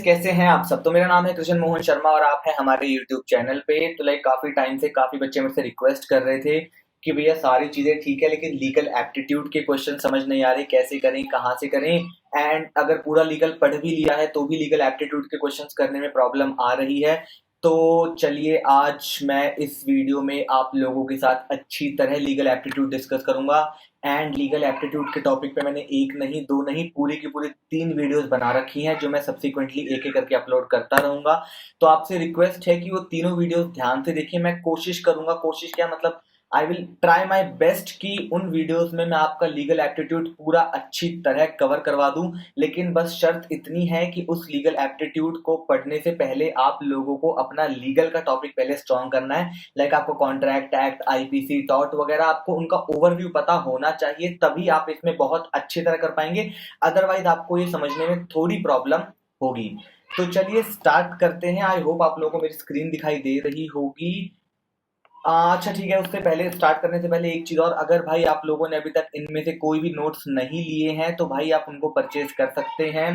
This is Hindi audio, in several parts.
कैसे हैं आप सब। तो मेरा नाम है कृष्ण मोहन शर्मा और आप हैं हमारे YouTube चैनल पे। तो काफी टाइम से काफी बच्चे मुझसे रिक्वेस्ट कर रहे थे कि भैया सारी चीजें ठीक है लेकिन लीगल एप्टीट्यूड के क्वेश्चन समझ नहीं आ रहे, कैसे करें कहाँ से करें। एंड अगर पूरा लीगल पढ़ भी लिया है तो भी लीगल एप्टीट्यूड के क्वेश्चंस करने में प्रॉब्लम आ रही है। तो चलिए आज मैं इस वीडियो में आप लोगों के साथ अच्छी तरह लीगल एप्टीट्यूड डिस्कस करूंगा। एंड लीगल एप्टीट्यूड के टॉपिक पे मैंने एक नहीं दो नहीं पूरी की पूरी 3 वीडियोस बना रखी हैं जो मैं सब्सिक्वेंटली एक एक करके अपलोड करता रहूंगा। तो आपसे रिक्वेस्ट है कि वो तीनों वीडियोस ध्यान से देखिए। मैं कोशिश करूंगा, कोशिश क्या मतलब I will try my best कि उन वीडियोस में मैं आपका लीगल एप्टीट्यूड पूरा अच्छी तरह कवर करवा दूं। लेकिन बस शर्त इतनी है कि उस लीगल एप्टीट्यूड को पढ़ने से पहले आप लोगों को अपना लीगल का टॉपिक पहले स्ट्रॉन्ग करना है। आपको कॉन्ट्रैक्ट एक्ट, आईपीसी, टॉर्ट वगैरह आपको उनका ओवरव्यू पता होना चाहिए, तभी आप इसमें बहुत अच्छी तरह कर पाएंगे। अदरवाइज आपको ये समझने में थोड़ी प्रॉब्लम होगी। तो चलिए स्टार्ट करते हैं। आई होप आप लोगों को मेरी स्क्रीन दिखाई दे रही होगी। अच्छा ठीक है, उससे पहले स्टार्ट करने से पहले एक चीज और, अगर भाई आप लोगों ने अभी तक इनमें से कोई भी नोट्स नहीं लिए हैं तो भाई आप उनको परचेज कर सकते हैं।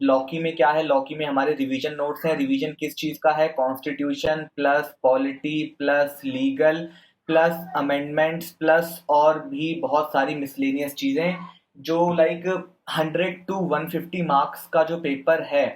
लॉकी में क्या है, लॉकी में हमारे रिवीजन नोट्स हैं। रिवीजन किस चीज का है, constitution plus polity plus legal plus amendments plus और भी बहुत सारी मिसलेनियस चीजें जो 100 to 150 मार्क्स का जो पेपर है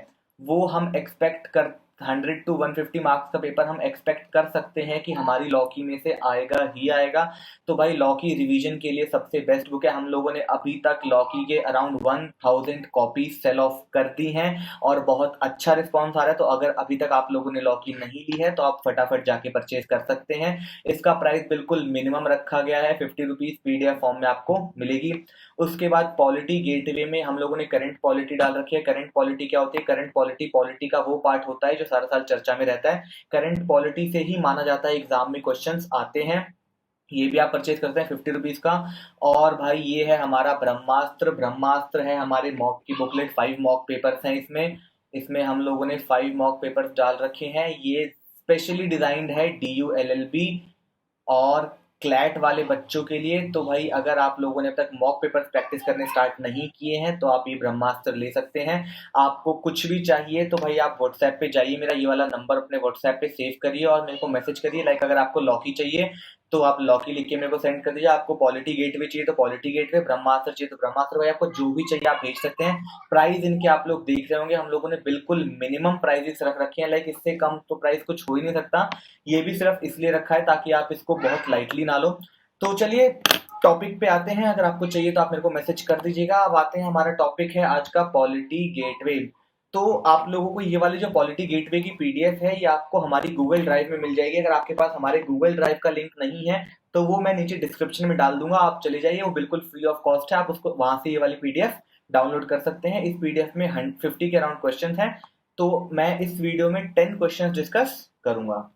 वो हम एक्सपेक्ट कर 100 to 150 मार्क्स का पेपर हम एक्सपेक्ट कर सकते हैं कि हमारी लॉकी में से आएगा ही आएगा। तो भाई लॉकी रिवीजन के लिए सबसे बेस्ट बुक है। हम लोगों ने अभी तक लॉकी के अराउंड 1000 कॉपी सेल ऑफ कर दी हैं और बहुत अच्छा रिस्पॉन्स आ रहा है। तो अगर अभी तक आप लोगों ने लॉकी नहीं ली है तो आप फटाफट जाके परचेज कर सकते हैं। इसका प्राइस बिल्कुल मिनिमम रखा गया है, 50 रुपीज पीडीएफ फॉर्म में आपको मिलेगी। उसके बाद पॉलिटी गेटवे में हम लोगों ने करंट पॉलिटी डाल रखी है। करंट पॉलिटी क्या होती है, करंट पॉलिटी का वो पार्ट होता है जो सारा साल चर्चा में रहता है। करंट पॉलिटी से ही माना जाता है एग्जाम में क्वेश्चंस आते हैं। ये भी आप परचेज करते हैं 50 रुपीज का। और भाई ये है हमारा ब्रह्मास्त्र। ब्रह्मास्त्र है हमारे मॉक की बुकलेट, 5 मॉक पेपर्स हैं इसमें। इसमें हम लोगों ने 5 मॉक पेपर्स डाल रखे हैं। ये स्पेशली डिजाइंड है DULLB और क्लैट वाले बच्चों के लिए। तो भाई अगर आप लोगों ने अब तक मॉक पेपर्स प्रैक्टिस करने स्टार्ट नहीं किए हैं तो आप ये ब्रह्मास्त्र ले सकते हैं। आपको कुछ भी चाहिए तो भाई आप व्हाट्सएप पे जाइए, मेरा ये वाला नंबर अपने व्हाट्सएप पे सेव करिए और मेरे को मैसेज करिए। अगर आपको लॉकी चाहिए तो आप लॉकी लिख के मेरे को सेंड कर दीजिए। आपको पॉलिटी गेटवे चाहिए तो पॉलिटी गेटवे, ब्रह्मास्त्र चाहिए तो ब्रह्मास्त्र। भाई आपको जो भी चाहिए आप भेज सकते हैं। प्राइस इनके आप लोग देख रहे होंगे, हम लोगों ने बिल्कुल मिनिमम प्राइजेस रख रखे हैं। इससे कम तो प्राइस कुछ हो ही नहीं सकता। ये भी सिर्फ इसलिए रखा है ताकि आप इसको बहुत लाइटली ना लो। तो चलिए टॉपिक पे आते हैं। अगर आपको चाहिए तो आप मेरे को मैसेज कर दीजिएगा। अब आते हैं, हमारा टॉपिक है आज का पॉलिटी गेटवे। तो आप लोगों को ये वाली जो पॉलिटी गेटवे की पीडीएफ है ये आपको हमारी गूगल ड्राइव में मिल जाएगी। अगर आपके पास हमारे गूगल ड्राइव का लिंक नहीं है तो वो मैं नीचे डिस्क्रिप्शन में डाल दूंगा, आप चले जाइए। वो बिल्कुल फ्री ऑफ कॉस्ट है, आप उसको वहां से ये वाली पीडीएफ डाउनलोड कर सकते हैं। इस पीडीएफ में 50 के अराउंड क्वेश्चन हैं। तो मैं इस वीडियो में 10 क्वेश्चन डिस्कस करूंगा।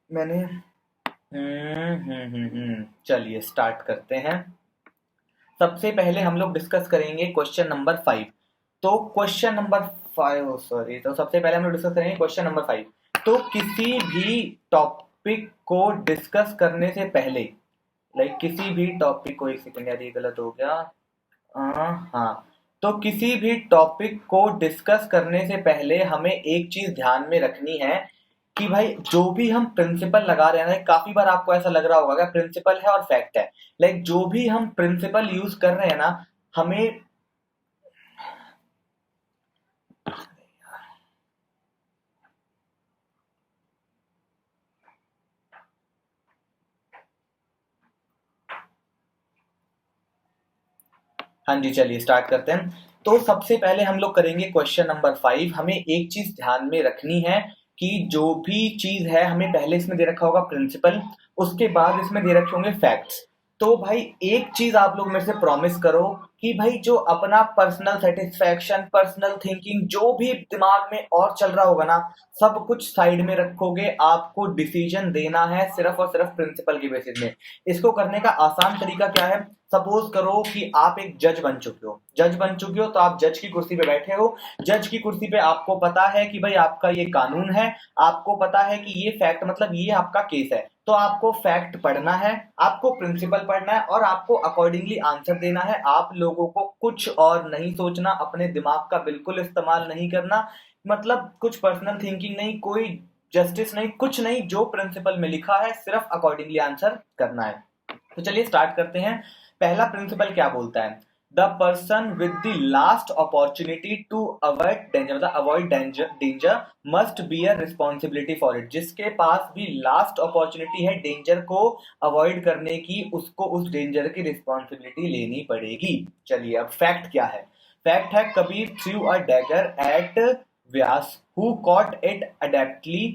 मैंने चलिए स्टार्ट करते हैं। सबसे पहले हम लोग डिस्कस करेंगे क्वेश्चन नंबर 5। तो क्वेश्चन नंबर 5 सॉरी, तो सबसे पहले हम लोग डिस्कस करेंगे क्वेश्चन नंबर 5। तो किसी भी टॉपिक को डिस्कस करने से पहले किसी भी टॉपिक को, एक सेकंड यार ये गलत हो गया। हाँ, तो किसी भी टॉपिक को डिस्कस करने से पहले हमें एक चीज ध्यान में रखनी है कि भाई जो भी हम प्रिंसिपल लगा रहे हैं, काफी बार आपको ऐसा लग रहा होगा कि प्रिंसिपल है और फैक्ट है। जो भी हम प्रिंसिपल यूज कर रहे हैं ना, हमें हाँ जी चलिए स्टार्ट करते हैं। तो सबसे पहले हम लोग करेंगे क्वेश्चन नंबर 5। हमें एक चीज ध्यान में रखनी है कि जो भी चीज है, हमें पहले इसमें दे रखा होगा प्रिंसिपल, उसके बाद इसमें दे रखे होंगे फैक्ट्स। तो भाई एक चीज आप लोग मेरे से प्रॉमिस करो कि भाई जो अपना पर्सनल सेटिस्फैक्शन, पर्सनल थिंकिंग, जो भी दिमाग में और चल रहा होगा ना, सब कुछ साइड में रखोगे। आपको डिसीजन देना है सिर्फ और सिर्फ प्रिंसिपल के बेसिस में। इसको करने का आसान तरीका क्या है, सपोज करो कि आप एक जज बन चुके हो। जज बन चुके हो तो आप जज की कुर्सी पे बैठे हो। जज की कुर्सी पे आपको पता है कि भाई आपका ये कानून है, आपको पता है कि ये फैक्ट मतलब ये आपका केस है। तो आपको फैक्ट पढ़ना है, आपको प्रिंसिपल पढ़ना है और आपको अकॉर्डिंगली आंसर देना है। आप लोगों को कुछ और नहीं सोचना, अपने दिमाग का बिल्कुल इस्तेमाल नहीं करना, मतलब कुछ पर्सनल थिंकिंग नहीं, कोई जस्टिस नहीं, कुछ नहीं, जो प्रिंसिपल में लिखा है सिर्फ अकॉर्डिंगली आंसर करना है। तो चलिए स्टार्ट करते हैं। पहला प्रिंसिपल क्या बोलता है? The person with the last opportunity to avoid danger, मतलब avoid danger must bear responsibility for it. जिसके पास भी लास्ट अपॉर्चुनिटी है डेंजर को अवॉइड करने की, उसको उस डेंजर की रिस्पॉन्सिबिलिटी लेनी पड़ेगी। चलिए अब फैक्ट क्या है? फैक्ट है Kabir threw a dagger at Vyas who caught it adeptly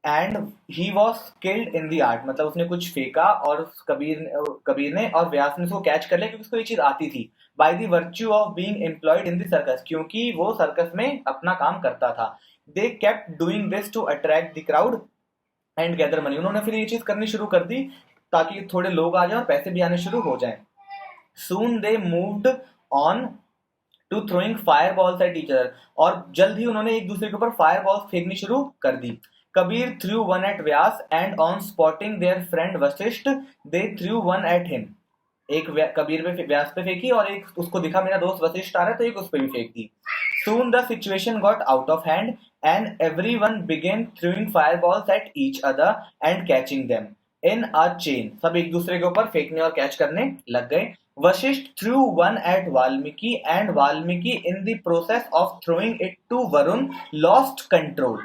and he was skilled in the art. मतलब उसने कुछ फेंका और कबीर ने और व्यास ने उसको कैच कर लिया क्योंकि उसको ये चीज आती थी। By the virtue of being employed in the circus, क्योंकि वो सर्कस में अपना काम करता था। They kept doing this to attract the crowd and gather money. उन्होंने फिर ये चीज करनी शुरू कर दी ताकि थोड़े लोग आ जाए और पैसे भी आने शुरू हो जाए। Soon they moved on to throwing fire balls at each other, और जल्द ही उन्होंने एक दूसरे के ऊपर फायर बॉल्स फेंकनी शुरू कर दी। Kabir threw one at Vyas and on spotting their friend Vashishtha they threw one at him. एक कबीर पे व्यास पे फेंकी और एक उसको दिखा मेरा दोस्त वशिष्ठ आ रहा है तो एक उस पे भी फेंक दी। Soon the situation got out of hand and everyone began throwing fireballs at each other and catching them in a chain। सब एक दूसरे के ऊपर फेंकने और कैच करने लग गए। Vashishtha threw one at Valmiki and Valmiki in the process of throwing it to Varun lost control।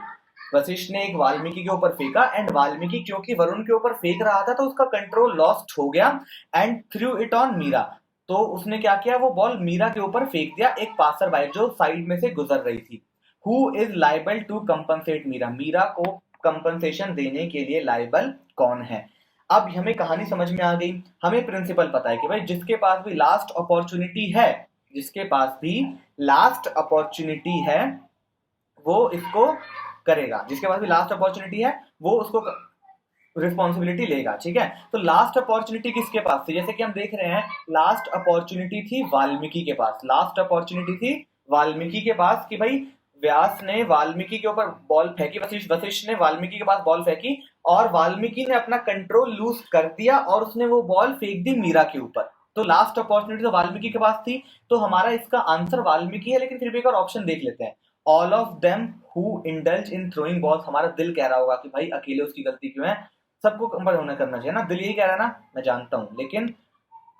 Vashishtha ने एक वाल्मीकि के ऊपर फेंका एंड वाल्मीकि क्योंकि वरुण के ऊपर फेंक रहा था तो उसका कंट्रोल लॉस्ट हो गया and threw it on Meera. तो उसने क्या किया, वो बॉल मीरा के ऊपर फेंक दिया एक पासर बाई जो साइड में से गुजर रही थी। Who is liable to compensate Meera? Meera को कंपनसेशन देने के लिए लाइबल कौन है? अब हमें कहानी समझ में आ गई, हमें प्रिंसिपल पता है कि भाई जिसके पास भी लास्ट अपॉर्चुनिटी है, जिसके पास भी लास्ट अपॉर्चुनिटी है वो इसको करेगा, जिसके पास भी लास्ट अपॉर्चुनिटी है वो उसको रिस्पॉन्सिबिलिटी लेगा। ठीक है, तो लास्ट अपॉर्चुनिटी किसके पास थी? जैसे कि हम देख रहे हैं लास्ट अपॉर्चुनिटी थी वाल्मीकि के पास, लास्ट अपॉर्चुनिटी थी वाल्मीकि के पास कि भाई व्यास ने वाल्मीकि के ऊपर बॉल फेंकी, वशिष्ठ ने वाल्मीकि के पास बॉल फेंकी और वाल्मीकि ने अपना कंट्रोल लूज कर दिया और उसने वो बॉल फेंक दी मीरा के ऊपर। तो लास्ट अपॉर्चुनिटी तो वाल्मीकि के पास थी, तो हमारा इसका आंसर वाल्मीकि है। लेकिन फिर भी एक और ऑप्शन देख लेते हैं, all of them who indulge in throwing balls. हमारा दिल कह रहा होगा कि भाई अकेले उसकी गलती क्यों है, सबको कंपेयर होना करना चाहिए ना, दिल यही कह रहा है ना, मैं जानता हूं, लेकिन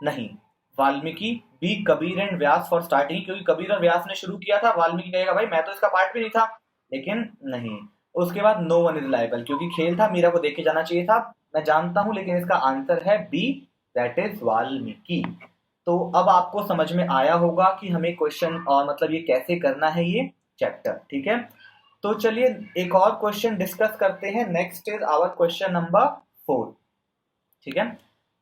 नहीं। Valmiki B Kabir and Vyas for starting, क्योंकि कबीर और व्यास ने शुरू किया था, वाल्मीकि कहेगा भाई मैं तो इसका पार्ट भी नहीं था, लेकिन नहीं। उसके बाद नो वन इज लायबल, क्योंकि खेल था, मीरा को देख के जाना चाहिए था, मैं जानता हूं, लेकिन इसका आंसर है बी, दैट इज वाल्मीकि। तो अब आपको समझ में आया होगा कि हमें क्वेश्चन और मतलब ये कैसे करना है ये चैप्टर। ठीक है, तो चलिए एक और क्वेश्चन डिस्कस करते हैं। Next is our question number 4। ठीक है,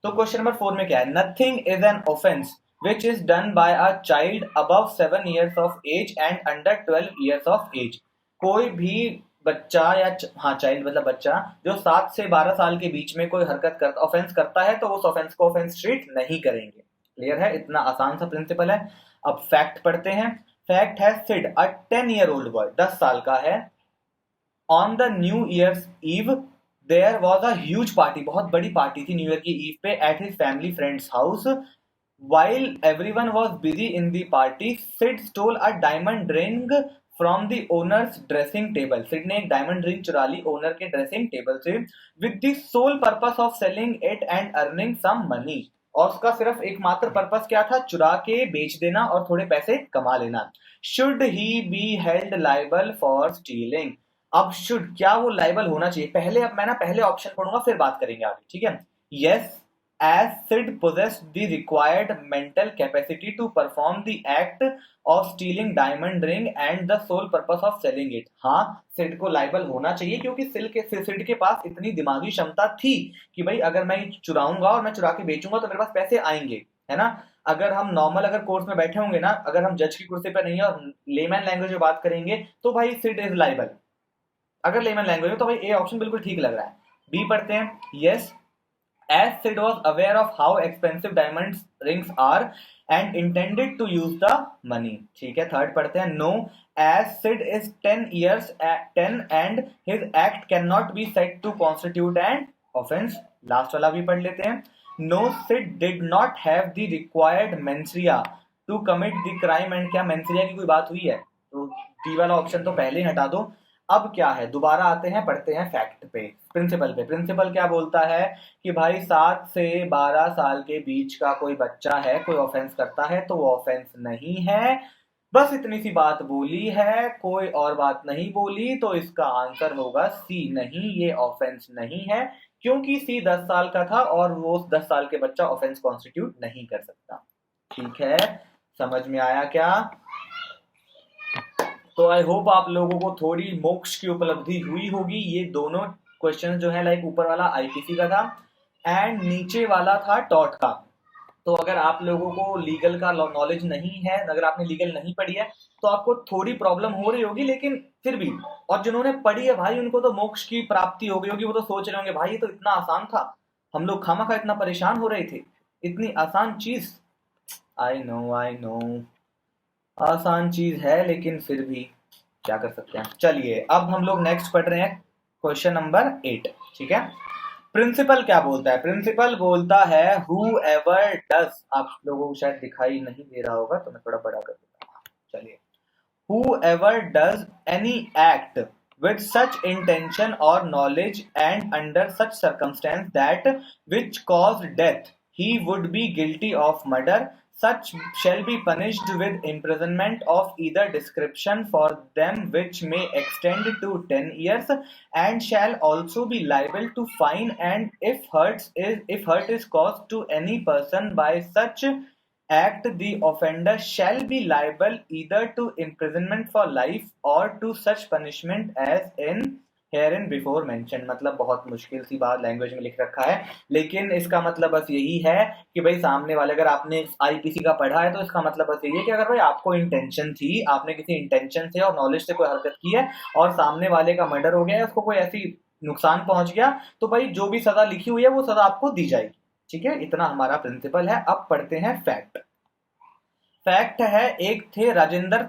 तो क्वेश्चन नंबर 4 में क्या है? Nothing is an offence which is done by a child above 7 years of age and under 12 years of age. कोई भी बच्चा या चाइल्ड मतलब बच्चा जो 7 से 12 साल के बीच में कोई हरकत करता, ऑफेंस करता है, तो उस ऑफेंस को ऑफेंस ट्रीट नहीं करेंगे। क्लियर है? इतना आसान सा प्रिंसिपल है। अब फैक्ट पढ़ते हैं। फैक्ट है सिड अ 10-year-old बॉय, 10 साल का है, on the new year's eve there was a huge party, बहुत बड़ी पार्टी थी न्यू ईयर की ईव पे at his family friend's house. While everyone was busy in the party Sid stole a diamond ring from the owner's dressing table. Sid ने एक डायमंड रिंग चुरा ली ओनर के ड्रेसिंग टेबल से with the sole purpose of selling it and earning some money. और उसका सिर्फ एकमात्र पर्पस क्या था? चुरा के बेच देना और थोड़े पैसे कमा लेना। Should he B held liable for stealing? अब शुड, क्या वो लाइबल होना चाहिए? पहले अब मैं ना पहले ऑप्शन पढ़ूंगा फिर बात करेंगे आगे। ठीक है, yes as Sid possessed the required mental capacity to perform the act of stealing diamond ring and the sole purpose of selling it। हाँ, सिड को लाइबल होना चाहिए क्योंकि सिड के पास इतनी दिमागी क्षमता थी कि भाई अगर मैं चुराऊंगा और मैं चुरा के बेचूंगा तो मेरे पास पैसे आएंगे, है ना। अगर हम नॉर्मल अगर कोर्स में बैठे होंगे ना, अगर हम जज की कुर्सी पर नहीं है और लेमैन लैंग्वेज में बात करेंगे तो भाई सिड इज लाइबल। अगर लेमन लैंग्वेज में तो भाई ए ऑप्शन बिल्कुल ठीक लग रहा है। बी पढ़ते हैं, yes as Sid was aware of how expensive diamond rings are and intended to use the money. ठीक है, थर्ड पढ़ते हैं, no as Sid is 10 years 10 and his act can not be set to constitute an offense. Last वाला भी पढ़ लेते हैं। No Sid did not have the required mens rea to commit the crime and, क्या मेंसरिया की कोई बात हुई है? तो डी वाला ऑप्शन तो पहले ही हटा दो। अब क्या है, दोबारा आते हैं, पढ़ते हैं फैक्ट पे, प्रिंसिपल पे। प्रिंसिपल क्या बोलता है कि भाई 7 से 12 साल के बीच का कोई बच्चा है, कोई ऑफेंस करता है तो वो ऑफेंस नहीं है। बस इतनी सी बात बोली है, कोई और बात नहीं बोली, तो इसका आंसर होगा सी, नहीं ये ऑफेंस नहीं है, क्योंकि सी 10 साल का था और वो 10 साल के बच्चा ऑफेंस कॉन्स्टिट्यूट नहीं कर सकता। ठीक है, समझ में आया क्या? तो आई होप आप लोगों को थोड़ी मोक्ष की उपलब्धि हुई होगी। ये दोनों क्वेश्चन जो है, लाइक ऊपर वाला आईपीसी का था एंड नीचे वाला था टॉट का। तो अगर आप लोगों को लीगल का नॉलेज नहीं है, अगर आपने लीगल नहीं पढ़ी है, तो आपको थोड़ी प्रॉब्लम हो रही होगी, लेकिन फिर भी, और जिन्होंने पढ़ी है भाई उनको तो मोक्ष की प्राप्ति हो गई होगी। वो तो सोच रहे होंगे भाई ये तो इतना आसान था, हम लोग खामखा इतना परेशान हो रहे थे, इतनी आसान चीज। आई नो आसान चीज है, लेकिन फिर भी क्या कर सकते हैं। चलिए अब हम लोग नेक्स्ट पढ़ रहे हैं क्वेश्चन नंबर 8। ठीक है, प्रिंसिपल क्या बोलता है? प्रिंसिपल बोलता है whoever does, आप लोगों को शायद दिखाई नहीं दे रहा होगा तो मैं थोड़ा बड़ा कर देता हूँ। चलिए, whoever does any act with such intention or knowledge and under such circumstance that which caused death, he would be guilty of murder. Such shall be punished with imprisonment of either description for them which may extend to 10 years, and shall also be liable to fine, and if hurt is caused to any person by such act, the offender shall be liable either to imprisonment for life or to such punishment as in herein before mentioned. मतलब बहुत मुश्किल सी बात लैंग्वेज में लिख रखा है, लेकिन इसका मतलब बस यही है कि भाई सामने वाले, अगर आपने आईपीसी का पढ़ा है तो इसका मतलब बस यही है कि अगर भाई आपको इंटेंशन थी, आपने किसी इंटेंशन से और नॉलेज से कोई हरकत की है और सामने वाले का मर्डर हो गया है, उसको कोई ऐसी नुकसान पहुंच गया, तो भाई जो भी सजा लिखी हुई है वो सजा आपको दी जाएगी। ठीक है, इतना हमारा प्रिंसिपल है। अब पढ़ते हैं फैक्ट। फैक्ट है, एक थे राजेंद्र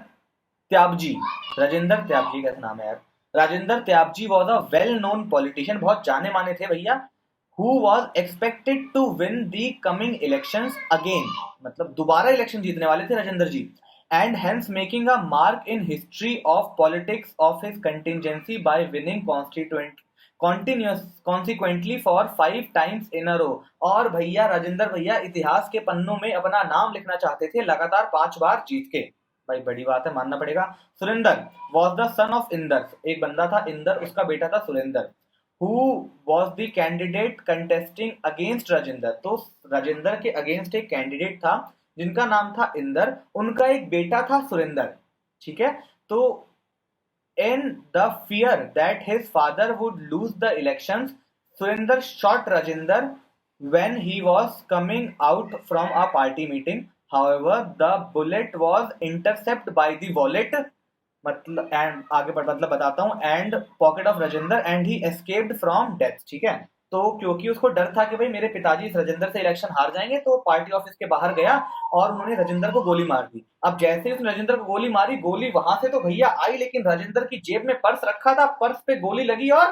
त्याबजी। राजेंद्र त्याबजी का नाम है यार। Rajendra Tyabji was a well known politician, बहुत जाने माने थे भैया, who was expected to win the coming elections again, मतलब दोबारा इलेक्शन जीतने वाले थे Rajendra ji, and hence making a mark in history of politics of his contingency by winning consequently for 5 times in a row. और भैया राजेंद्र भैया इतिहास के पन्नों में अपना नाम लिखना चाहते थे, लगातार 5 बार जीत के। भाई बड़ी बात है, मानना पड़ेगा। Surendra was the son of Inder, एक बंदा था इंदर, उसका बेटा था Surendra, who was the candidate contesting against Rajendra. तो राजेंद्र के अगेंस्ट एक कैंडिडेट था जिनका नाम था इंदर, उनका एक बेटा था सुरेंद्र। ठीक है, तो in the fear that his father would lose the elections, Surinder shot Rajendra when he was coming out from a party meeting. However, the bullet was intercepted by the wallet, मतलब एंड आगे मतलब बताता हूँ, and pocket of Rajendra and he escaped from death. ठीक है, तो क्योंकि उसको डर था कि भाई मेरे पिताजी इस राजेंद्र से इलेक्शन हार जाएंगे, तो पार्टी ऑफिस के बाहर गया और उन्होंने राजेंद्र को गोली मार दी। अब जैसे ही उसने राजेंद्र को गोली मारी, गोली वहां से तो भैया आई, लेकिन राजेंद्र की जेब में पर्स रखा था, पर्स पे गोली लगी और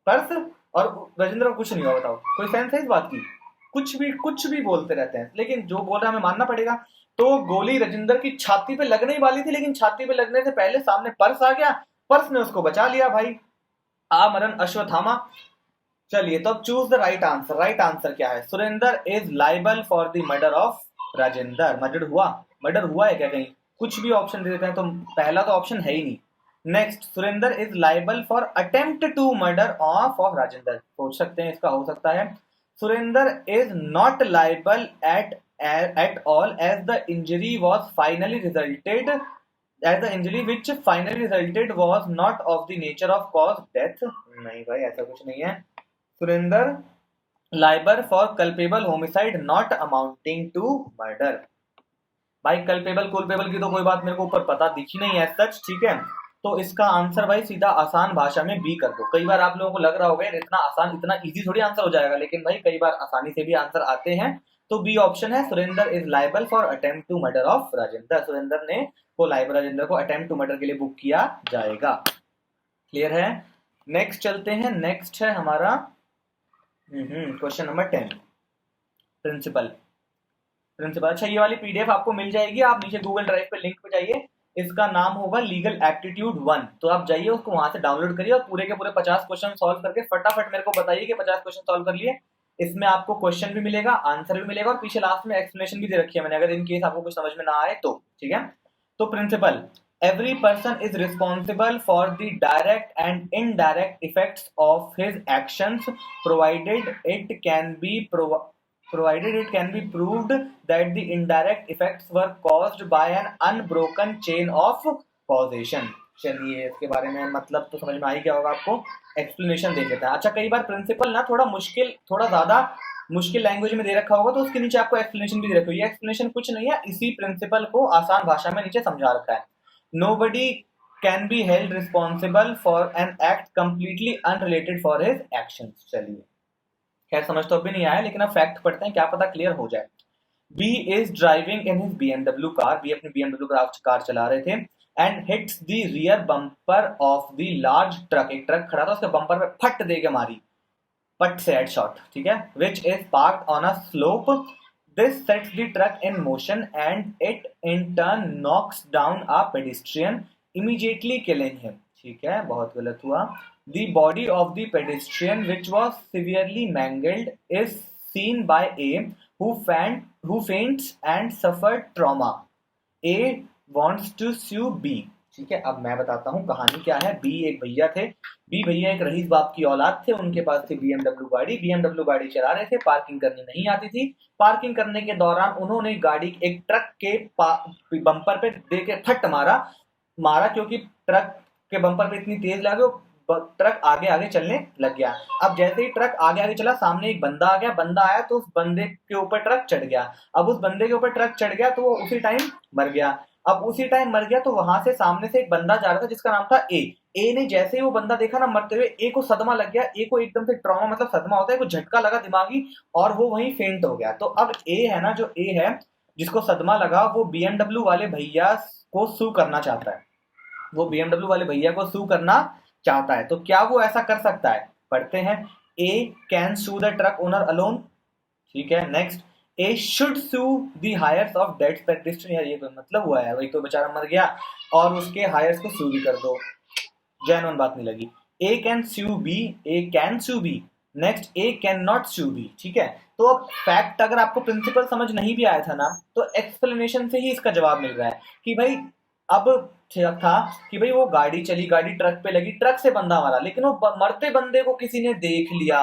पर्स, और राजेंद्र को कुछ नहीं हुआ। बताओ, कोई सेंस है इस बात की? कुछ भी बोलते रहते हैं, लेकिन जो बोल रहा है हमें मानना पड़ेगा। तो गोली राजेंद्र की छाती पे लगने ही वाली थी, लेकिन छाती पे लगने से पहले सामने पर्स आ गया, पर्स ने उसको बचा लिया भाई। आमरण अश्वत्थामा। चलिए, तो अब choose the right answer. Right answer क्या है? Surendra is liable for the murder of Rajendra. Murder हुआ है क्या कहीं? कुछ भी ऑप्शन दे देते हैं, तो पहला तो ऑप्शन है ही नहीं। Next, Surendra is liable for attempt to murder of Rajendra. सोच सकते हैं इसका हो सकता है Surendra is not liable at all as the injury was finally resulted as the injury which finally resulted was not of the nature of cause death। नहीं भाई, ऐसा कुछ नहीं है। Surendra liable for culpable homicide not amounting to murder. भाई कुलपेबल की तो कोई बात मेरे को ऊपर पता दिखी नहीं है सच। ठीक है, तो इसका आंसर भाई सीधा आसान भाषा में बी कर दो। कई बार आप लोगों को लग रहा होगा इतना आसान, इतना इजी थोड़ी आंसर हो जाएगा, लेकिन भाई कई बार आसानी से भी आंसर आते हैं। तो बी ऑप्शन है, Surendra is liable for attempt to murder of Rajendra. Surendra ने को लाइबल राजेंद्र को अटेम्प्ट टू मर्डर के लिए बुक किया जाएगा। क्लियर है? नेक्स्ट चलते हैं। नेक्स्ट है हमारा क्वेश्चन नंबर 10, प्रिंसिपल। प्रिंसिपल, अच्छा ये वाली पीडीएफ आपको मिल जाएगी, आप नीचे गूगल ड्राइव पे लिंक पे जाइए, इसका नाम होगा लीगल एप्टीट्यूड 1, तो आप जाइए उसको वहां से डाउनलोड करिए और पूरे के पूरे 50 क्वेश्चन सॉल्व करके फटाफट मेरे को बताइए कि 50 क्वेश्चन सॉल्व कर लिए। इसमें आपको क्वेश्चन भी मिलेगा, आंसर भी मिलेगा और पीछे लास्ट में एक्सप्लेनेशन भी दे रखी है मैंने, अगर इन केस आपको कुछ समझ में ना आए तो। ठीक है, तो principal, every person is responsible for the direct and indirect effects of his actions provided it can be proved that the indirect effects were caused by an unbroken chain of causation। चलिए इसके बारे में मतलब तो समझ में आ ही गया होगा आपको, एक्सप्लेनेशन दे देता है। अच्छा कई बार प्रिंसिपल ना थोड़ा मुश्किल, थोड़ा ज्यादा मुश्किल लैंग्वेज में दे रखा होगा, तो उसके नीचे आपको एक्सप्लेनेशन भी दे रखी होगी। ये एक्सप्लेनेशन कुछ नहीं है, इसी प्रिंसिपल को आसान भाषा में नीचे समझा रखा है। Nobody can be held responsible for an act completely unrelated for his actions। चलिए खैर समझ तो अभी नहीं आया, लेकिन अब फैक्ट पढ़ते हैं, क्या पता क्लियर हो जाए। B is driving in his BMW car, B अपनी BMW कार चला रहे थे, and hits the rear bumper of the large truck, एक ट्रक खड़ा था उसके बम्पर पे फट दे के मारी, पट से हेडशॉट, ठीक है, which is parked on a slope। This sets the truck in motion and it in turn knocks down a pedestrian, immediately killing him। ठीक है, बहुत गलत हुआ। The body of the pedestrian which was severely mangled is seen by A who faints and suffered trauma। A wants to sue B। ठीक है, अब मैं बताता हूँ कहानी क्या है। बी एक भैया थे, बी भैया एक रईस बाप की औलाद थे, उनके पास थी बीएमडब्ल्यू गाड़ी चला रहे थे, पार्किंग करनी नहीं आती थी। पार्किंग करने के दौरान उन्होंने गाड़ी एक ट्रक के बम्पर पे दे के फट मारा क्योंकि ट्रक के बम्पर पे इतनी तेज लगी, ट्रक आगे आगे चलने लग गया। अब जैसे ही ट्रक आगे आगे चला, सामने एक बंदा आ गया, बंदा आया तो उस बंदे के ऊपर ट्रक चढ़ गया। अब उस बंदे के ऊपर ट्रक चढ़ गया तो वो उसी टाइम मर गया। अब उसी टाइम मर गया तो वहां से सामने से एक बंदा जा रहा था जिसका नाम था ए ने जैसे ही वो बंदा देखा ना मरते हुए, ए को सदमा लग गया, ए को एकदम से ट्रॉमा मतलब सदमा होता है, को झटका लगा दिमागी और वो वहीं फेंट हो गया। तो अब ए है ना, जो ए है जिसको सदमा लगा, वो बीएमडब्ल्यू वाले भैया को सू करना चाहता है, वो बीएमडब्ल्यू वाले भैया को सू करना चाहता है। तो क्या वो ऐसा कर सकता है? पढ़ते हैं, A can sue the truck owner alone. ठीक है, next, A should sue the hirers of dead pedestrian. यार ये कोई मतलब हुआ है, वही तो बेचारा मर गया और उसके हायर्स को सू भी कर दो, जेन्युइन बात नहीं लगी। A can sue B, A can sue B. Next, A can not sue B. ठीक है, तो अब फैक्ट अगर आपको प्रिंसिपल समझ नहीं भी आया था ना, तो एक्सप्लेनेशन से ही इसका जवाब मिल रहा है कि भाई अब था कि भाई वो गाड़ी चली, गाड़ी ट्रक पे लगी, ट्रक से बंदा मारा, लेकिन वो मरते बंदे को किसी ने देख लिया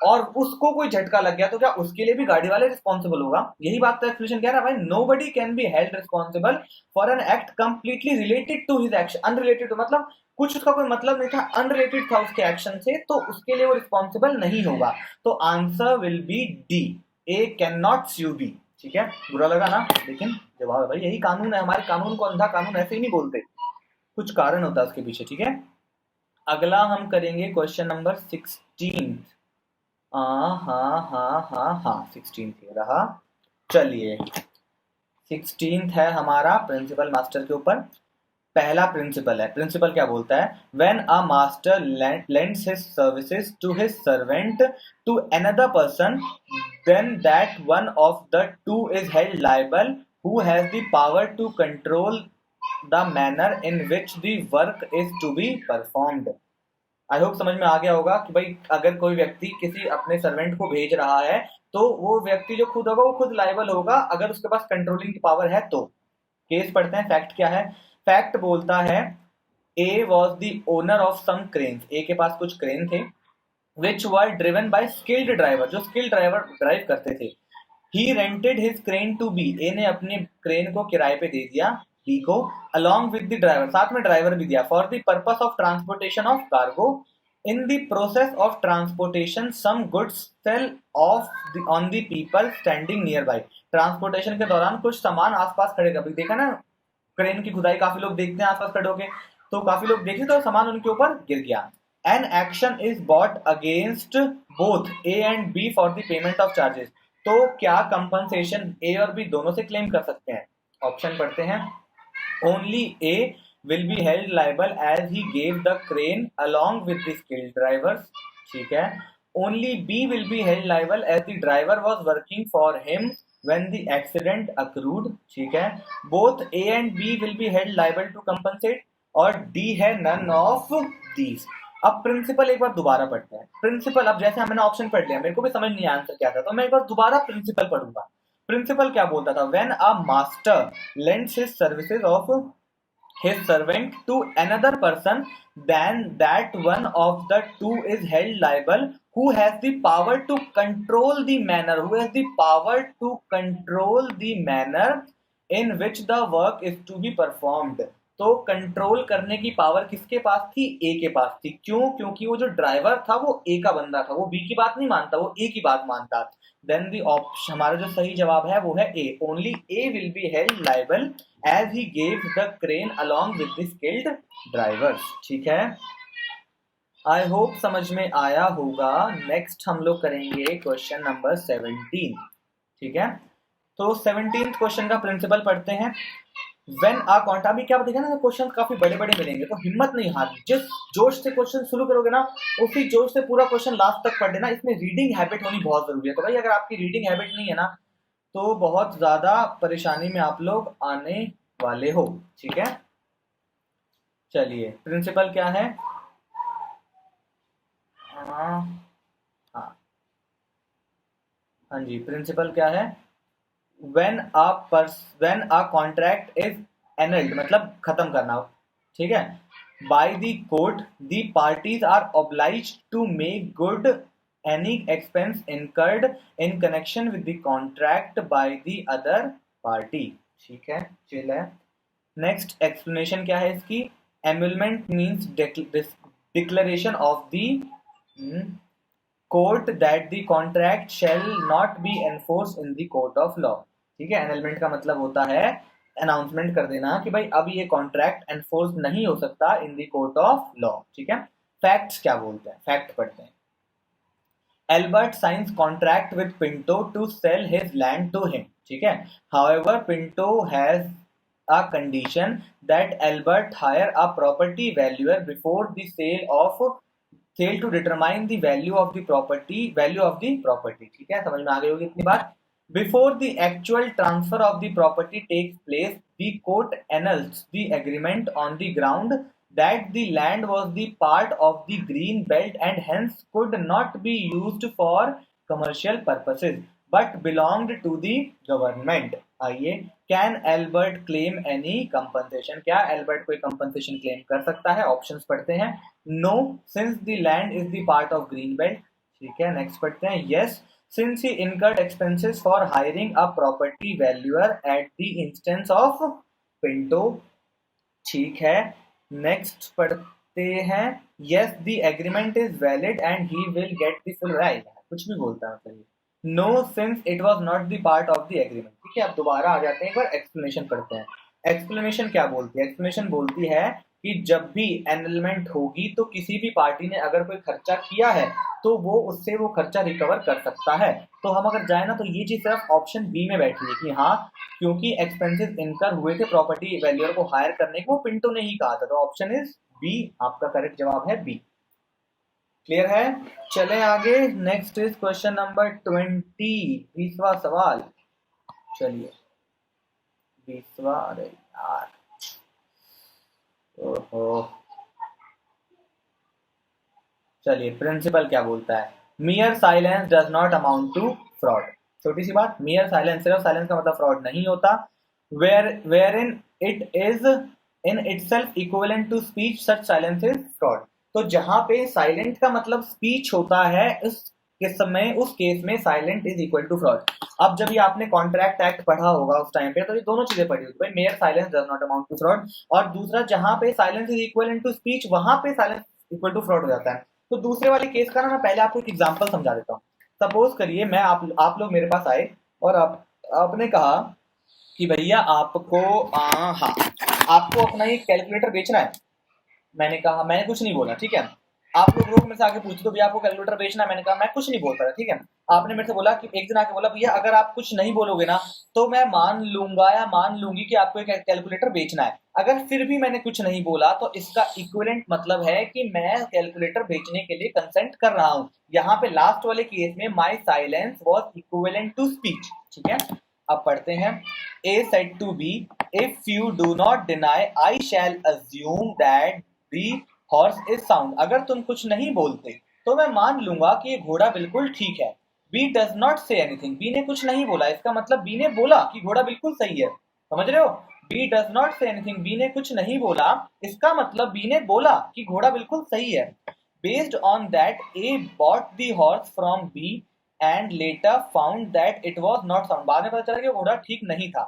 और उसको कोई झटका लग गया, तो क्या उसके लिए भी गाड़ी वाले रिस्पॉन्सिबल होगा? यही बात तो एक्सप्लेनेशन कह रहा है भाई, nobody can be held responsible for an act completely related to his action. Unrelated मतलब कुछ उसका कोई मतलब नहीं था, अनरिलेटेड था उसके एक्शन से, तो उसके लिए वो रिस्पॉन्सिबल नहीं होगा। तो answer will be D, A can not sue B. ठीक है, बुरा लगा ना, लेकिन जवाब है भाई, यही कानून है, हमारे कानून को अंधा कानून ऐसे ही नहीं बोलते, कुछ कारण होता है उसके पीछे। ठीक है, अगला हम करेंगे क्वेश्चन नंबर 16। हाँ 16 रहा। चलिए 16 है हमारा प्रिंसिपल मास्टर के ऊपर। पहला प्रिंसिपल है, प्रिंसिपल क्या बोलता है, when a master lends his services to his servant to another person, then that one of the two is held liable who has the power to control the manner in which the work is to be performed। I hope समझ में आ गया होगा कि भाई अगर कोई व्यक्ति किसी अपने सर्वेंट को भेज रहा है, तो वो व्यक्ति जो खुद होगा वो खुद लाइबल होगा अगर उसके पास कंट्रोलिंग की पावर है तो। केस पढ़ते हैं, फैक्ट क्या है। फैक्ट बोलता है, A was the owner of some crane, A के पास कुछ क्रेन थे, which were driven by skilled driver, जो स्किल्ड ड्राइवर ड्राइव करते थे। He rented his crane to B, A ने अपने क्रेन को किराए पे दे दिया बी को, अलॉन्ग विद द ड्राइवर, साथ में ड्राइवर भी दिया, for the purpose of transportation of cargo. In the process of transportation some goods fell off on the people standing near by. Transportation के दौरान कुछ सामान आसपास खड़े कर, देखा ना क्रेन की खुदाई काफी लोग देखते हैं आसपास खड़े होके, तो काफी लोग देखे तो सामान उनके ऊपर गिर गया। An action is bought against both A and B for the payment of charges. तो क्या कंपनसेशन ए और बी दोनों से क्लेम कर सकते हैं? ऑप्शन पढ़ते हैं, only A will be held liable as he gave the crane along with the skilled drivers. ठीक है, only B will be held liable as the driver was working for him when the accident accrued. ठीक है, both A and B will be held liable to compensate, और D है none of these. अब प्रिंसिपल एक बार दोबारा पढ़ते हैं. प्रिंसिपल, अब जैसे हमने ऑप्शन पढ़ लिया, मेरे को भी समझ नहीं आंसर क्या था, तो मैं एक बार दोबारा प्रिंसिपल पढ़ूंगा. प्रिंसिपल क्या बोलता था? When a master lends his services of his servant to another person, then that one of the two is held liable who has the power to control the manner, in which the work is to be performed. तो कंट्रोल करने की पावर किसके पास थी? ए के पास थी. क्यों? क्योंकि वो जो ड्राइवर था वो ए का बंदा था, वो बी की बात नहीं मानता, वो ए की बात मानता. देन द ऑप्शन, हमारा जो सही जवाब है वो है A. Only A will be held liable as he gave the crane along with the skilled drivers. ठीक है, आई होप समझ में आया होगा. नेक्स्ट हम लोग करेंगे क्वेश्चन नंबर 17. ठीक है, तो 17th क्वेश्चन का प्रिंसिपल पढ़ते हैं. When a कॉन्टा, भी क्या देखा ना, क्वेश्चन काफी बड़े बड़े मिलेंगे, तो हिम्मत नहीं हारनी. जिस जोश से क्वेश्चन शुरू करोगे ना, उसी जोश से पूरा क्वेश्चन लास्ट तक पढ़ लेना. इसमें रीडिंग हैबिट होनी बहुत जरूरी है. तो भाई अगर आपकी रीडिंग हैबिट नहीं है ना, तो बहुत ज्यादा परेशानी में आप लोग आने वाले हो. ठीक है, चलिए प्रिंसिपल क्या है? हाँ जी, प्रिंसिपल क्या है? when a contract is annulled, मतलब खत्म करना. ठीक है, by the court the parties are obliged to make good any expense incurred in connection with the contract by the other party. ठीक है, चिल है. नेक्स्ट एक्सप्लेनेशन क्या है इसकी? Annulment means declaration of the court that the contract shall not be enforce in the court of law. ठीक है, एनलमेंट का मतलब होता है अनाउंसमेंट कर देना कि भाई अब ये कॉन्ट्रैक्ट एनफोर्स नहीं हो सकता in the court of law. ठीक है, फैक्ट्स क्या बोलते हैं? फैक्ट पढ़ते हैं. Albert signs contract with Pinto to sell his land to him. ठीक है, however Pinto has a condition that Albert hire a property valuer before the sale to determine the value of the property. ठीक है, समझ में आ गई होगी इतनी बात. Before the actual transfer of the property takes place, the court annuls the agreement on the ground that the land was the part of the green belt and hence could not be used for commercial purposes but belonged to the government. आइए, can Albert claim any compensation? क्या एल्बर्ट कोई कंपनसेशन क्लेम कर सकता है? ऑप्शंस पढ़ते हैं. No, since the land is the part of green belt. ठीक है, नेक्स्ट पढ़ते हैं. Yes, since he incurred expenses for hiring a property valuer at the instance of Pinto. ठीक है, नेक्स्ट पढ़ते हैं. Yes, the agreement is valid and he will get the full right. कुछ भी बोलता है मतलब. No, since it was not the part of the agreement. ठीक है, अब दोबारा आ जाते हैं, एक बार एक्सप्लेनेशन पढ़ते हैं. एक्सप्लेनेशन क्या बोलती है? एक्सप्लेनेशन बोलती है कि जब भी एनलमेंट होगी तो किसी भी पार्टी ने अगर कोई खर्चा किया है तो वो उससे वो खर्चा रिकवर कर सकता है. तो हम अगर जाए ना, तो ये चीज सिर्फ ऑप्शन बी में बैठी है कि हाँ, क्योंकि एक्सपेंसेस इनकर हुए थे प्रॉपर्टी वैल्यूअर को हायर करने को, वो पिंटो ने ही कहा था. तो ऑप्शन इज बी, आपका करेक्ट जवाब है बी. क्लियर है? चले आगे. नेक्स्ट इज क्वेश्चन नंबर 20, 20वां सवाल. चलिए 20वां. अरे यार, ओहो. चलिए, प्रिंसिपल क्या बोलता है? Mere silence does not amount to fraud. छोटी सी बात, मियर साइलेंस, सिर्फ साइलेंस का मतलब फ्रॉड नहीं होता. Wherein it is in itself equivalent to speech, such silence is fraud. तो जहां पे साइलेंट का मतलब स्पीच होता है, उस केस में silent is equal to fraud. अब जब ये आपने कॉन्ट्रैक्ट एक्ट पढ़ा होगा उस टाइम पे, तो ये दोनों चीजें पढ़ी होगी भाई. Mere silence does not amount to fraud, और दूसरा जहां पे silence is equal to speech, वहां पे साइलेंस इक्वल टू फ्रॉड हो जाता है. तो दूसरे वाले केस का ना मैं पहले आपको एक एग्जांपल समझा देता हूँ. सपोज करिए मैं आप लोग मेरे पास आए और आपने कहा कि भैया आपको हाँ, आपको अपना ये कैलकुलेटर बेचना है. मैंने कहा, मैंने कुछ नहीं बोला, ठीक है. आप लोग मेरे से आके पूछते तो भैया आपको कैलकुलेटर बेचना है, मैंने कहा मैं कुछ नहीं बोलता था, ठीक है। आपने मेरे से बोला कि एक दिन आके बोला भैया अगर आप कुछ नहीं बोलोगे ना तो मैं मान लूंगा या मान लूंगी कि आपको एक कैलकुलेटर बेचना है। अगर फिर भी मैंने कुछ नहीं बोला तो इसका इक्विवेलेंट मतलब है कि मैं कैलकुलेटर बेचने के लिए कंसेंट कर रहा हूं। यहाँ पे लास्ट वाले केस में my silence was equivalent to speech, ठीक है। अब पढ़ते हैं। A said to B, if you do not deny I shall assume that the horse is sound. अगर तुम कुछ नहीं बोलते तो मैं मान लूंगा कि ये घोड़ा बिल्कुल ठीक है। B does not say anything, B ने कुछ नहीं बोला, इसका मतलब बी ने बोला कि घोड़ा बिल्कुल सही है, समझ रहे हो। B does not say anything, B ने कुछ नहीं बोला, इसका मतलब बी ने बोला कि घोड़ा बिल्कुल सही है। Based on that A bought the horse from B and later found that it was not sound. बाद में पता चला कि घोड़ा ठीक नहीं था।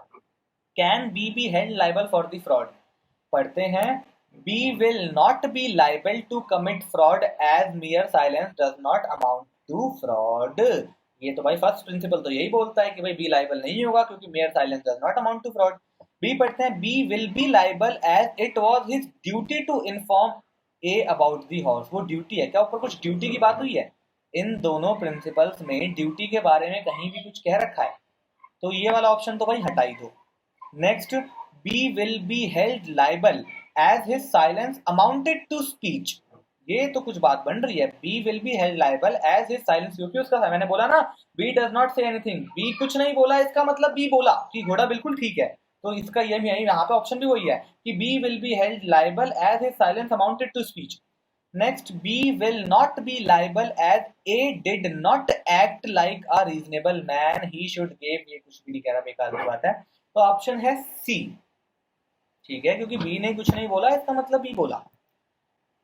Can be held liable for the fraud. पढ़ते हैं। B will not be liable to commit fraud as mere silence does not amount to fraud. ये तो भाई फर्स्ट प्रिंसिपल तो यही बोलता है कि भाई बी लाइबल नहीं होगा क्योंकि mere silence does not amount to fraud. B पढ़ते हैं। B will be liable as it was his duty to inform A about the horse. वो ड्यूटी है क्या, ऊपर कुछ ड्यूटी की बात हुई है। इन दोनों प्रिंसिपल्स में ड्यूटी के बारे में कहीं भी कुछ कह रखा है तो ये वाला ऑप्शन तो भाई हटा ही दो। Next, B will be held liable as his silence amounted to speech. ये तो कुछ बात बन रही है। B will be held liable as his silence, क्योंकि उसका मैंने बोला ना B does not say anything, B कुछ नहीं बोला, इसका मतलब बी बोला कि घोड़ा बिल्कुल ठीक है। तो इसका यही यहाँ पे ऑप्शन भी वही है कि B will be held liable as his silence amounted to speech. Next, B will not be liable as A did not act like a reasonable man he should give. ये कुछ भी नहीं कह रहा, बेकार की बात है। तो ऑप्शन है सी, ठीक है, क्योंकि बी ने कुछ नहीं बोला इसका मतलब बी बोला।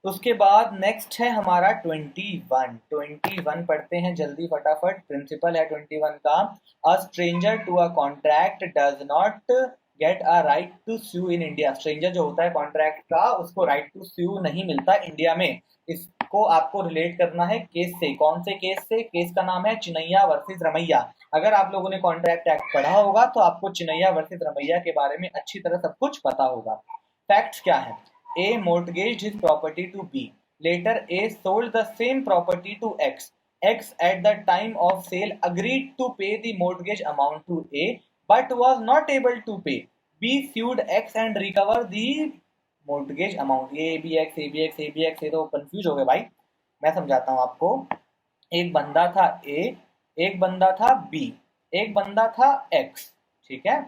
उसके बाद नेक्स्ट है हमारा 21 पढ़ते हैं जल्दी फटाफट। प्रिंसिपल है 21 का। A stranger to a contract does not get a right to sue in India. Stranger जो होता है कॉन्ट्रैक्ट का उसको राइट टू स्यू नहीं मिलता इंडिया में। इसको आपको रिलेट करना है केस से। कौन से केस से? केस का नाम है चिनैया वर्सेस रमैया। अगर आप लोगों ने कॉन्ट्रैक्ट एक्ट पढ़ा होगा तो आपको चिनैया वर्सेस रमैया के बारे में अच्छी तरह सब कुछ पता होगा। फैक्ट्स क्या है? A mortgaged his property to B. Later, A sold the same property to X. X at the time of sale agreed to pay the mortgage amount to A, but was not able to pay. B sued X and recover the mortgage amount. ये ABX, ABX, ABX, ये तो कंफ्यूज हो गए भाई। मैं समझाता हूँ आपको। एक बंदा था A, एक बंदा था B, एक बंदा था X, ठीक है।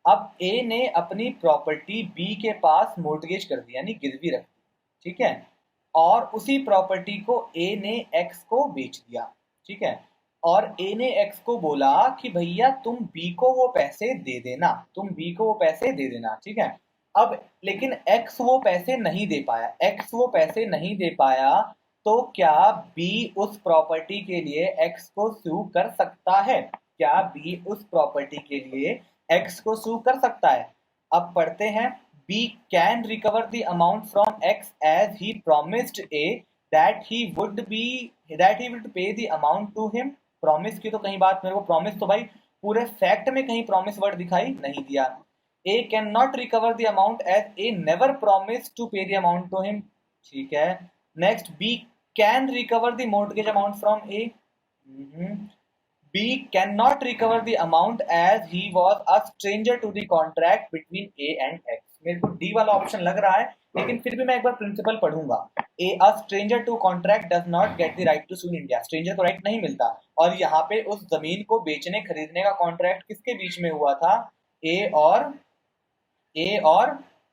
अब ए ने अपनी प्रॉपर्टी बी के पास मोर्टगेज कर दी यानी गिरवी रख दी, ठीक है। और उसी प्रॉपर्टी को ए ने एक्स को बेच दिया, ठीक है। और ए ने एक्स को बोला कि भैया तुम बी को वो पैसे दे देना, तुम बी को वो पैसे दे देना, ठीक है। अब लेकिन एक्स वो पैसे नहीं दे पाया, एक्स वो पैसे नहीं दे पाया, तो क्या बी उस प्रॉपर्टी के लिए एक्स को सू कर सकता है? क्या बी उस प्रॉपर्टी के लिए एक्स को सू कर सकता है? अब पढ़ते हैं। B can recover the amount from X as he promised A that he would pay the amount to him. Promise की तो कहीं बात, मेरे को प्रॉमिस तो भाई पूरे फैक्ट में कहीं प्रॉमिस वर्ड दिखाई नहीं दिया। A can not recover the amount as A never promise to pay the amount to him, ठीक है। Next, B can recover the mortgage amount from A. B cannot recover the amount as he was a stranger to the contract between A and X। मेरे को D वाला ऑप्शन लग रहा है लेकिन फिर भी मैं एक बार प्रिंसिपल पढ़ूंगा। A stranger to contract does not get the right to sue in India। Stranger को राइट नहीं मिलता। और यहाँ पे उस जमीन को बेचने खरीदने का कॉन्ट्रैक्ट किसके बीच में हुआ था? ए और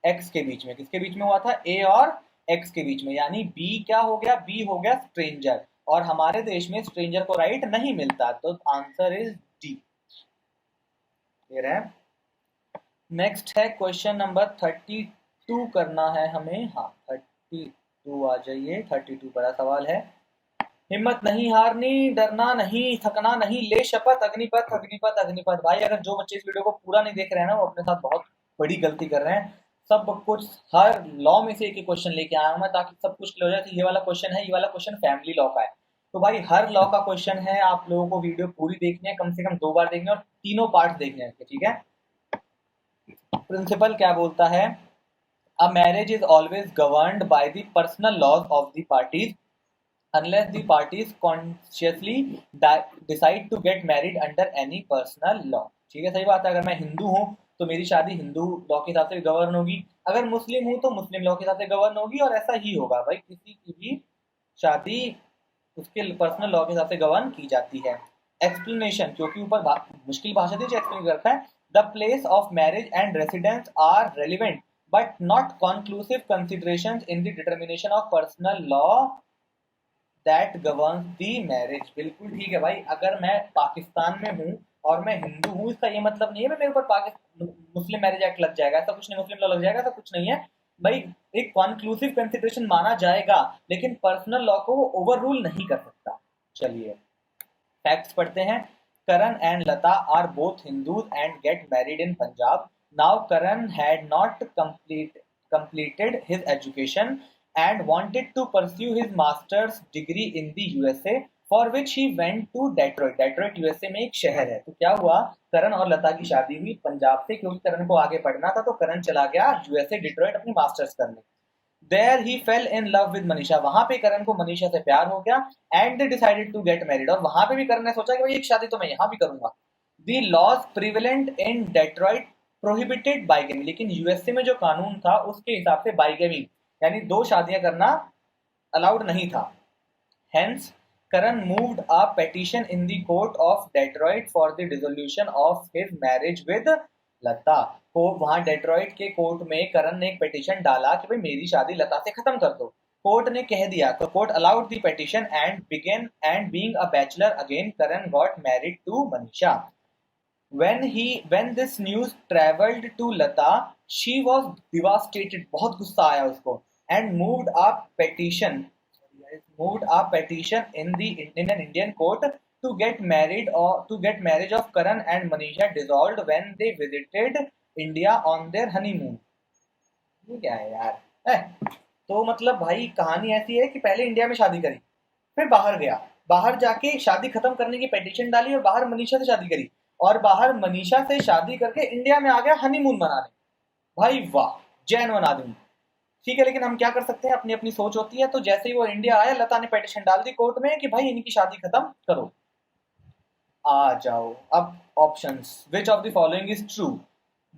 X के बीच में। किसके बीच में हुआ था? A और X के बीच में। यानी B क्या हो गया? B हो गया स्ट्रेंजर, और हमारे देश में स्ट्रेंजर को राइट नहीं मिलता, तो आंसर इज डी। क्लियर है? नेक्स्ट है क्वेश्चन नंबर 32 करना है हमें। हाँ 32 आ जाइए। 32 बड़ा सवाल है। हिम्मत नहीं हारनी, डरना नहीं, थकना नहीं, ले शपथ अग्निपथ अग्निपथ अग्निपथ। भाई अगर जो बच्चे इस वीडियो को पूरा नहीं देख रहे हैं ना वो अपने साथ बहुत बड़ी गलती कर रहे हैं। सब कुछ हर लॉ में से एक क्वेश्चन लेके आया हूं मैं ताकि सब कुछ क्लियर हो जाए। तो ये वाला क्वेश्चन है, ये वाला क्वेश्चन फैमिली लॉ का है। तो भाई हर लॉ का क्वेश्चन है, आप लोगों को वीडियो पूरी देखनी है, कम से कम 2 बार देखनी है और तीनों पार्ट देखने हैं, ठीक है। प्रिंसिपल क्या बोलता है? A marriage is always governed by the personal laws of the parties unless the parties consciously decide to get married under any personal law। ठीक है, सही बात है। अगर मैं हिंदू हूँ तो मेरी शादी हिंदू लॉ के हिसाब से गवर्न होगी, अगर मुस्लिम हूँ तो मुस्लिम लॉ के हिसाब से गवर्न होगी, और ऐसा ही होगा भाई, किसी की भी शादी उसके पर्सनल लॉ के हिसाब से गवर्न की जाती है। एक्सप्लेनेशन, क्योंकि ऊपर मुश्किल भाषा थी जो एक्सप्लेन करता है। The place of marriage and residence are relevant but not conclusive considerations in the determination of personal law that governs the marriage. बिल्कुल ठीक है भाई, अगर मैं पाकिस्तान में हूँ और मैं हिंदू हूँ, इसका ये मतलब नहीं है मेरे ऊपर पाकिस्तान मुस्लिम मैरिज एक्ट लग जाएगा, ऐसा कुछ नहीं, मुस्लिम लॉ लग जाएगा, ऐसा कुछ नहीं है भाई। एक कॉन्क्लूसिव कंसिडरेशन माना जाएगा, लेकिन पर्सनल लॉ को वो ओवर रूल नहीं कर सकता। चलिए फैक्ट्स पढ़ते हैं। Karan and Lata are both Hindus and get married in Punjab. Now Karan had not completed his education and wanted to pursue his master's degree in the USA, for which he went to Detroit। Detroit USA में एक शहर है। तो क्या हुआ, करण और लता की शादी हुई पंजाब से, क्योंकि करण को आगे पढ़ना था तो करण चला गया यूएसए डिट्रॉइट अपनी मास्टर्स करने। There he fell in love with Manisha. वहां पे करण को मनीषा से प्यार हो गया। And they decided to get married। और वहां पे भी करण ने सोचा कि भाई एक शादी तो मैं यहाँ भी करूंगा। The laws prevalent in Detroit prohibited bigamy। लेकिन यूएसए में जो कानून था उसके हिसाब से बाइगेमी यानी दो शादियां करना अलाउड नहीं था। Hence, Karan moved a petition in the court of Detroit for the dissolution of his marriage with लता। को वहां डेट्रॉइट के कोर्ट में करण ने एक पिटीशन डाला कि भाई मेरी शादी लता से खत्म कर दो। कोर्ट ने कह दिया, तो court allowed the petition and began and being a bachelor again Karan got married to Manisha. When this news traveled to Lata, she was devastated, बहुत गुस्सा आया उसको, and moved a petition in an Indian court to get married or to get marriage of Karan and Manisha dissolved when they visited India on their honeymoon। ये क्या है यार? तो मतलब भाई कहानी ऐसी है कि पहले इंडिया में शादी करी, फिर बाहर गया, बाहर जाके शादी खत्म करने की पिटीशन डाली और बाहर मनीषा से शादी करी, और बाहर मनीषा से शादी करके इंडिया में आ गया हनीमून मनाने। भाई वाह, जेन्युइन आदमी। ठीक है, लेकिन हम क्या कर सकते हैं, अपनी अपनी सोच होती है। तो जैसे ही वो इंडिया आया, लता ने पिटीशन डाल दी कोर्ट में कि भाई इनकी शादी खत्म करो। आ जाओ अब options. Which of the following is true?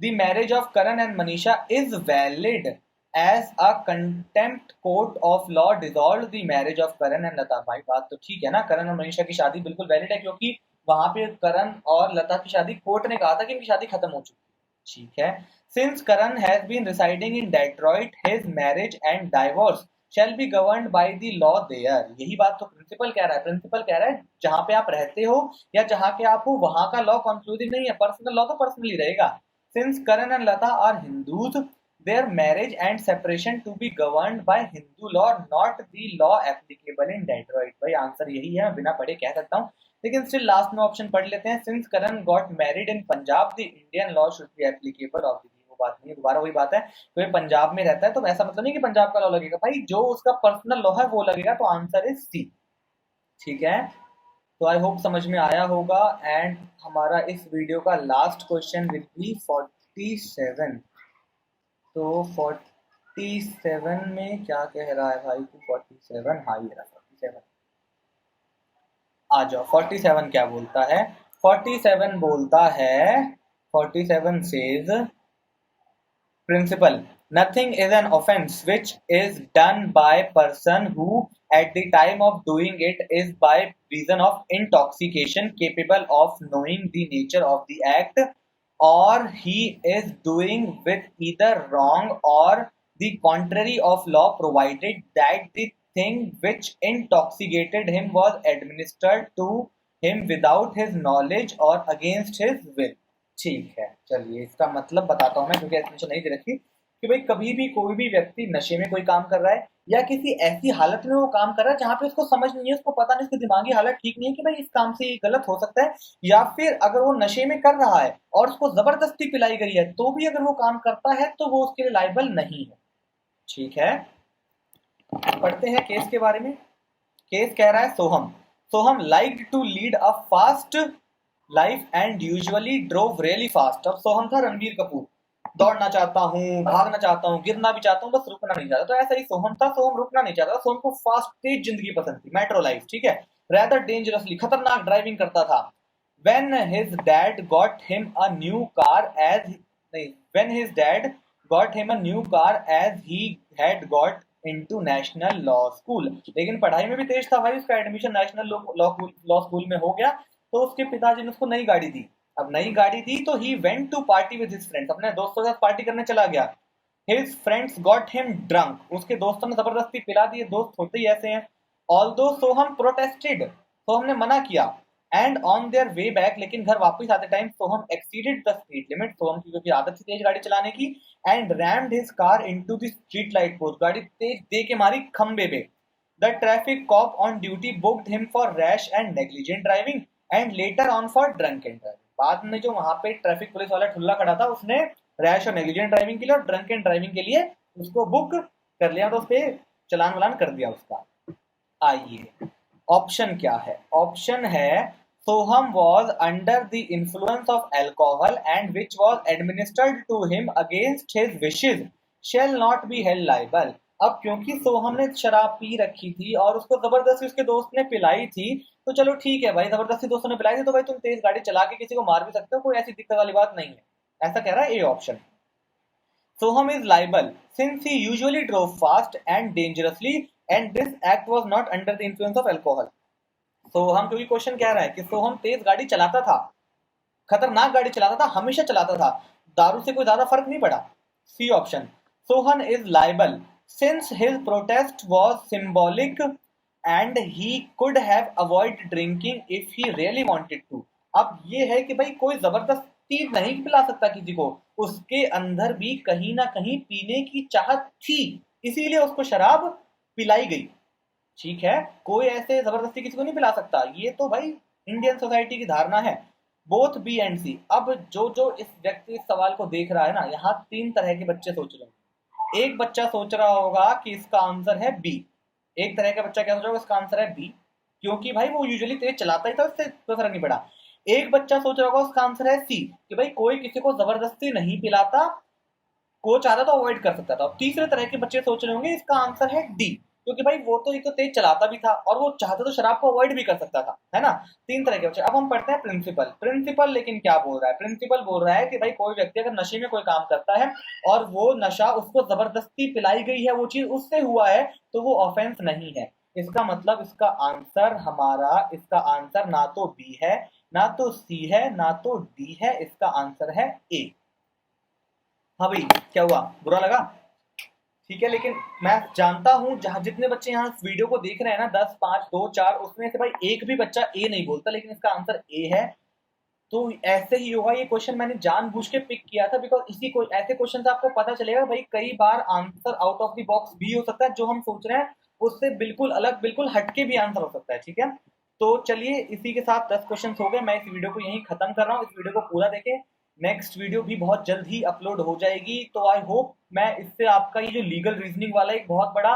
The marriage of Karan and Manisha is valid as a contempt court of law dissolve the marriage of Karan and Lata. भाई बात तो ठीक है ना, करण और मनीषा की शादी बिल्कुल वैलिड है, क्योंकि वहां पे करण और लता की शादी कोर्ट ने कहा था कि इनकी शादी खत्म हो चुकी है। ठीक है। Since Karan has been residing in Detroit, his marriage and divorce shall be governed by the law there। यही बात तो प्रिंसिपल कह रहा है। प्रिंसिपल कह रहा है जहां पे आप रहते हो या जहां के आप हो वहां का लॉ कंक्लूसिव नहीं है, पर्सनल लॉ तो पर्सनली रहेगा। Since Karan and Lata are Hindus, their marriage and separation to be governed by Hindu law, not the law applicable in Detroit। भाई आंसर यही है, बिना पढ़े कह सकता हूँ, लेकिन स्टिल लास्ट में ऑप्शन पढ़ लेते हैं। Since Karan got married in Punjab, the Indian law should be applicable of the. वो बात नहीं है, दोबारा वही बात है, तो ये पंजाब में रहता है तो ऐसा मतलब नहीं कि पंजाब का लॉ लगेगा भाई, जो उसका पर्सनल लॉ है वो लगेगा। तो आंसर इज सी। ठीक है, तो आई होप समझ में आया होगा। एंड हमारा इस वीडियो का लास्ट क्वेश्चन विल बी 47। तो 47 में क्या कह रहा है भाई? 47, हाँ ये रहा 47। आ जाओ 47 क्या बोलता है? 47 बोलता है, 47 says principle nothing is an offense which is done by person who at the time of doing it is by reason of intoxication capable of knowing the nature of the act, or he is doing with either wrong or the contrary of law, provided that the thing which intoxicated him was administered to him without his knowledge or against his will। ठीक है, चलिए इसका मतलब बताता हूं मैं, क्योंकि एक्सप्लेनेशन नहीं दे रखी कि भाई कभी भी कोई भी व्यक्ति नशे में कोई काम कर रहा है या किसी ऐसी हालत में वो काम कर रहा है जहां पे उसको समझ नहीं है, उसको पता नहीं, उसकी दिमागी हालत ठीक नहीं है कि भाई इस काम से ये गलत हो सकता है, या फिर अगर वो नशे में कर रहा है और उसको जबरदस्ती पिलाई गई है तो भी अगर वो काम करता है तो वो उसके लिए लायबल नहीं है। ठीक है, पढ़ते हैं केस के बारे में। केस कह रहा है Soham liked to lead a fast life and usually drove really fast. अब सोहम था रणबीर कपूर। दौड़ना चाहता हूँ, भागना चाहता हूँ, गिरना भी चाहता हूँ, बस रुकना नहीं चाहता। तो ऐसा ही सोहम था, सोहम रुकना नहीं चाहता था, सोहम को फास्ट तेज जिंदगी पसंद थी, मेट्रो लाइफ, ठीक है। रैदर डेंजरसली, खतरनाक ड्राइविंग करता था। When his dad got him a new car as नहीं, when his dad got him a new car as he had got into national law school, लेकिन पढ़ाई में भी तेज था भाई, उसका एडमिशन नेशनल लॉ स्कूल में हो गया, तो उसके पिताजी ने उसको नई गाड़ी दी। अब नई गाड़ी दी तो he went to party with his friends, अपने दोस्तों के साथ पार्टी करने चला गया। His friends got him drunk, उसके दोस्तों ने जबरदस्ती पिला दिए, दोस्त होते ही ऐसे हैं। ऑल्दो सोहम प्रोटेस्टेड, सोहम ने मना किया। And on their way back, लेकिन घर वापस आते time Soham exceeded the speed limit, Soham की क्योंकि आदत थी तेज गाड़ी चलाने की। And rammed his car into the street light post, गाड़ी तेज दे के मारी खंबे पे। The traffic cop on duty booked him for rash and negligent driving and later on for drunk and driving, बाद में जो वहां पे ट्रैफिक पुलिस वाला ठुल्ला खड़ा था, उसने रैश और नेग्लिजेंट ड्राइविंग के लिए और ड्रंक एंड ड्राइविंग के लिए उसको बुक कर लिया, तो उस पर चलान वलान कर दिया उसका। आइए ऑप्शन क्या है, ऑप्शन है सोहम was under the influence of alcohol and which was administered to him against his wishes shall not be held liable। अब क्योंकि सोहम ने शराब पी रखी थी और उसको जबरदस्ती उसके दोस्त ने पिलाई थी, तो चलो ठीक है भाई, जबरदस्ती दोस्तों ने पिलाई थी तो भाई तुम तेज गाड़ी चला के किसी को मार भी सकते हो, कोई ऐसी दिक्कत वाली बात नहीं है, ऐसा कह रहा है A option. Soham is liable since he usually drove fast and dangerously and this act was not under the influence of alcohol। सोहम, क्योंकि क्वेश्चन कह रहा है कि सोहम तेज गाड़ी चलाता था, खतरनाक गाड़ी चलाता था, हमेशा चलाता था, दारू से कोई ज्यादा फर्क नहीं पड़ा। C option, Sohan is liable since his protest was symbolic and he could have avoid drinking if he really wanted to. अब ये है कि भाई कोई जबरदस्ती नहीं पिला सकता किसी को, उसके अंदर भी कहीं ना कहीं पीने की चाहत थी, इसीलिए उसको शराब पिलाई गई। ठीक है, कोई ऐसे जबरदस्ती किसी को नहीं पिला सकता, ये तो भाई इंडियन सोसाइटी की धारणा है। बोथ बी एंड सी। अब जो जो इस व्यक्ति इस सवाल को देख रहा है ना, यहाँ तीन तरह के बच्चे सोच रहे हैं। एक बच्चा सोच रहा होगा कि इसका आंसर है बी, एक तरह का बच्चा क्या सोच रहा होगा, इसका आंसर है बी, क्योंकि भाई वो यूजुअली तेज चलाता ही था, उससे कोई फर्क नहीं पड़ा। एक बच्चा सोच रहा होगा उसका आंसर है सी, कि भाई कोई किसी को जबरदस्ती नहीं पिलाता, को चाहता तो अवॉइड कर सकता था। अब तीसरे तरह के बच्चे सोच रहे होंगे इसका आंसर है डी, क्योंकि भाई वो तो एक तो तेज चलाता भी था और वो चाहता तो शराब को अवॉइड भी कर सकता था, है ना। तीन तरह के बच्चे। अब हम पढ़ते हैं प्रिंसिपल। प्रिंसिपल लेकिन क्या बोल रहा है, प्रिंसिपल बोल रहा है कि भाई कोई व्यक्ति अगर नशे में कोई काम करता है और वो नशा उसको जबरदस्ती पिलाई गई है, वो चीज उससे हुआ है, तो वो ऑफेंस नहीं है। इसका मतलब इसका आंसर हमारा, इसका आंसर ना तो बी है, ना तो सी है, ना तो डी है, इसका आंसर है ए। हाँ भाई, क्या हुआ, बुरा लगा? ठीक है, लेकिन मैं जानता हूं जहां जितने बच्चे यहाँ इस वीडियो को देख रहे हैं ना, 10, 5, 2, 4, उसमें से भाई एक भी बच्चा ए नहीं बोलता, लेकिन इसका आंसर ए है। तो ऐसे ही होगा, ये क्वेश्चन मैंने जानबूझ के पिक किया था, बिकॉज इसी को ऐसे क्वेश्चन से आपको पता चलेगा भाई कई बार answer out of the box भी हो सकता है, जो हम सोच रहे हैं उससे बिल्कुल अलग, बिल्कुल हटके भी आंसर हो सकता है। ठीक है, तो चलिए इसी के साथ 10 क्वेश्चन हो गए, मैं इस वीडियो को यहीं खत्म कर रहा हूँ। इस वीडियो को पूरा देखें, नेक्स्ट वीडियो भी बहुत जल्द ही अपलोड हो जाएगी। तो आई होप मैं इससे आपका ये जो लीगल रीजनिंग वाला एक बहुत बड़ा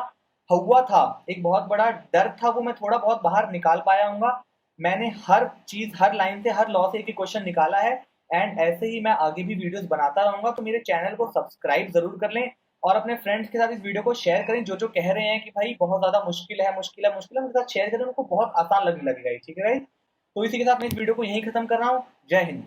हुआ था, एक बहुत बड़ा डर था, वो मैं थोड़ा बहुत बाहर निकाल पाया हूँ। मैंने हर चीज, हर लाइन से, हर लॉ से एक क्वेश्चन निकाला है, एंड ऐसे ही मैं आगे भी वीडियोस बनाता रहूंगा। तो मेरे चैनल को सब्सक्राइब जरूर कर लें और अपने फ्रेंड्स के साथ इस वीडियो को शेयर करें। जो जो कह रहे हैं कि भाई बहुत ज्यादा मुश्किल है, मुश्किल है, मुश्किल है, उनके साथ शेयर करें, उनको बहुत आसान लगने लगेगा। ठीक है भाई, तो इसी के साथ मैं इस वीडियो को यहीं खत्म कर रहा हूँ। जय हिंद।